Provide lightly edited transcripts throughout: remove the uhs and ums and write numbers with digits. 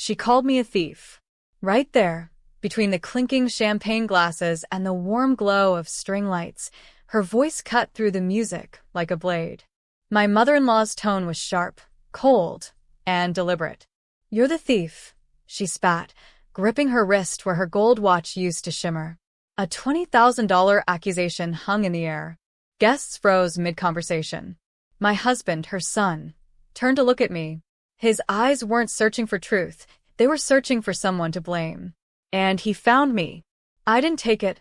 She called me a thief. Right there, between the clinking champagne glasses and the warm glow of string lights, her voice cut through the music like a blade. My mother-in-law's tone was sharp, cold, and deliberate. "You're the thief," she spat, gripping her wrist where her gold watch used to shimmer. A $20,000 accusation hung in the air. Guests froze mid-conversation. My husband, her son, turned to look at me. His eyes weren't searching for truth, they were searching for someone to blame. And he found me. "I didn't take it,"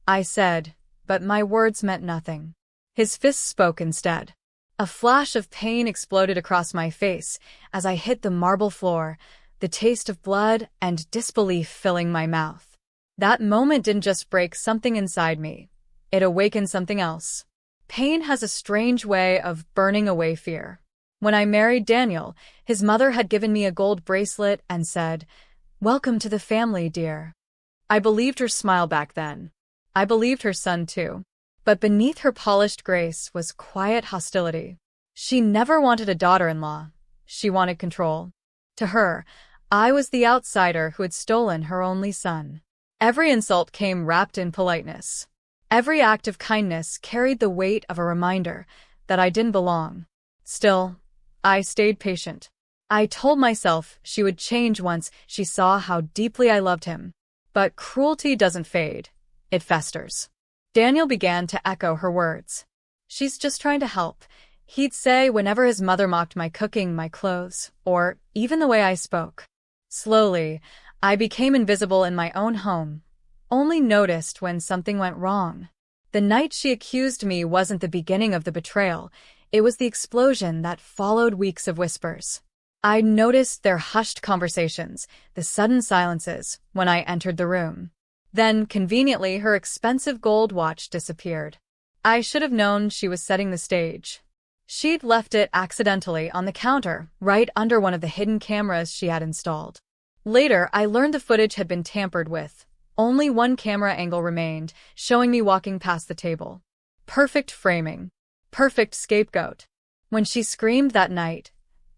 I said, but my words meant nothing. His fists spoke instead. A flash of pain exploded across my face as I hit the marble floor, the taste of blood and disbelief filling my mouth. That moment didn't just break something inside me. It awakened something else. Pain has a strange way of burning away fear. When I married Daniel, his mother had given me a gold bracelet and said, "Welcome to the family, dear." I believed her smile back then. I believed her son too. But beneath her polished grace was quiet hostility. She never wanted a daughter-in-law. She wanted control. To her, I was the outsider who had stolen her only son. Every insult came wrapped in politeness. Every act of kindness carried the weight of a reminder that I didn't belong. Still, I stayed patient. I told myself she would change once she saw how deeply I loved him. But cruelty doesn't fade. It festers. Daniel began to echo her words. "She's just trying to help," he'd say whenever his mother mocked my cooking, my clothes, or even the way I spoke. Slowly, I became invisible in my own home, only noticed when something went wrong. The night she accused me wasn't the beginning of the betrayal, it was the explosion that followed weeks of whispers. I noticed their hushed conversations, the sudden silences, when I entered the room. Then, conveniently, her expensive gold watch disappeared. I should have known she was setting the stage. She'd left it accidentally on the counter, right under one of the hidden cameras she had installed. Later, I learned the footage had been tampered with. Only one camera angle remained, showing me walking past the table. Perfect framing. Perfect scapegoat. When she screamed that night,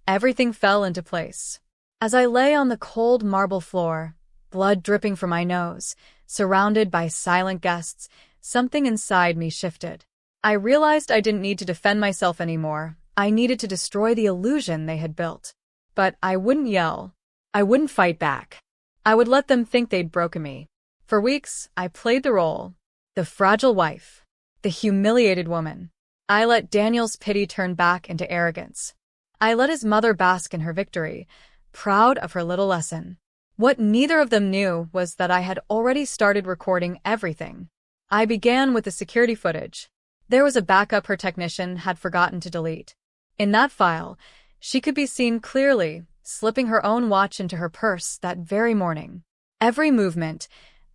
everything fell into place. As I lay on the cold marble floor, blood dripping from my nose, surrounded by silent guests, something inside me shifted. I realized I didn't need to defend myself anymore. I needed to destroy the illusion they had built. But I wouldn't yell. I wouldn't fight back. I would let them think they'd broken me. For weeks, I played the role. The fragile wife. The humiliated woman. I let Daniel's pity turn back into arrogance. I let his mother bask in her victory, proud of her little lesson. What neither of them knew was that I had already started recording everything. I began with the security footage. There was a backup her technician had forgotten to delete. In that file, she could be seen clearly, slipping her own watch into her purse that very morning. Every movement,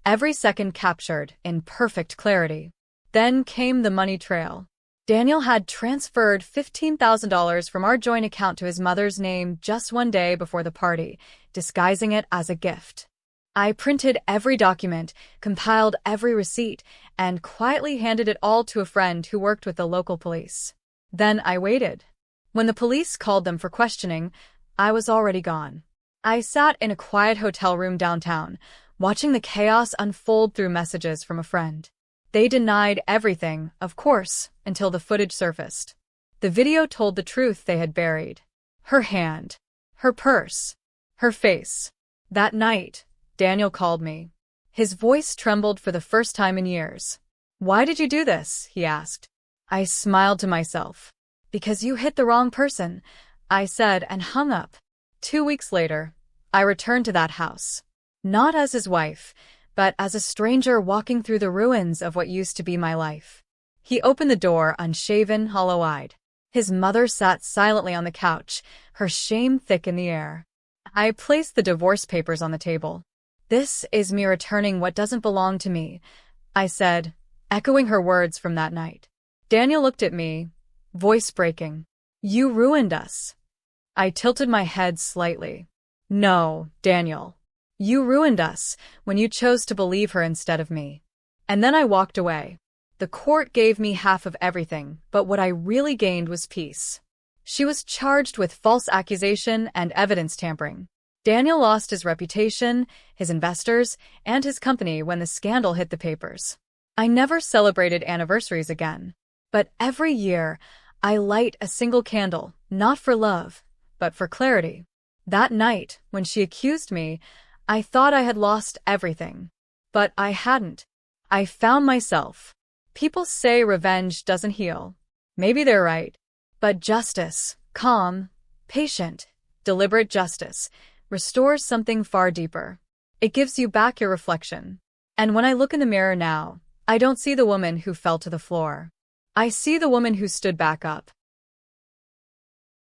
every second captured in perfect clarity. Then came the money trail. Daniel had transferred $15,000 from our joint account to his mother's name just one day before the party, disguising it as a gift. I printed every document, compiled every receipt, and quietly handed it all to a friend who worked with the local police. Then I waited. When the police called them for questioning, I was already gone. I sat in a quiet hotel room downtown, watching the chaos unfold through messages from a friend. They denied everything, of course, until the footage surfaced. The video told the truth they had buried. Her hand, her purse, her face. That night, Daniel called me. His voice trembled for the first time in years. "Why did you do this?" he asked. I smiled to myself. "Because you hit the wrong person," I said and hung up. 2 weeks later, I returned to that house. Not as his wife, but as a stranger walking through the ruins of what used to be my life. He opened the door, unshaven, hollow-eyed. His mother sat silently on the couch, her shame thick in the air. I placed the divorce papers on the table. "This is me returning what doesn't belong to me," I said, echoing her words from that night. Daniel looked at me, voice breaking. "You ruined us." I tilted my head slightly. "No, Daniel. You ruined us when you chose to believe her instead of me." And then I walked away. The court gave me half of everything, but what I really gained was peace. She was charged with false accusation and evidence tampering. Daniel lost his reputation, his investors, and his company when the scandal hit the papers. I never celebrated anniversaries again. But every year, I light a single candle, not for love, but for clarity. That night, when she accused me, I thought I had lost everything. But I hadn't. I found myself. People say revenge doesn't heal. Maybe they're right. But justice, calm, patient, deliberate justice, restores something far deeper. It gives you back your reflection. And when I look in the mirror now, I don't see the woman who fell to the floor. I see the woman who stood back up.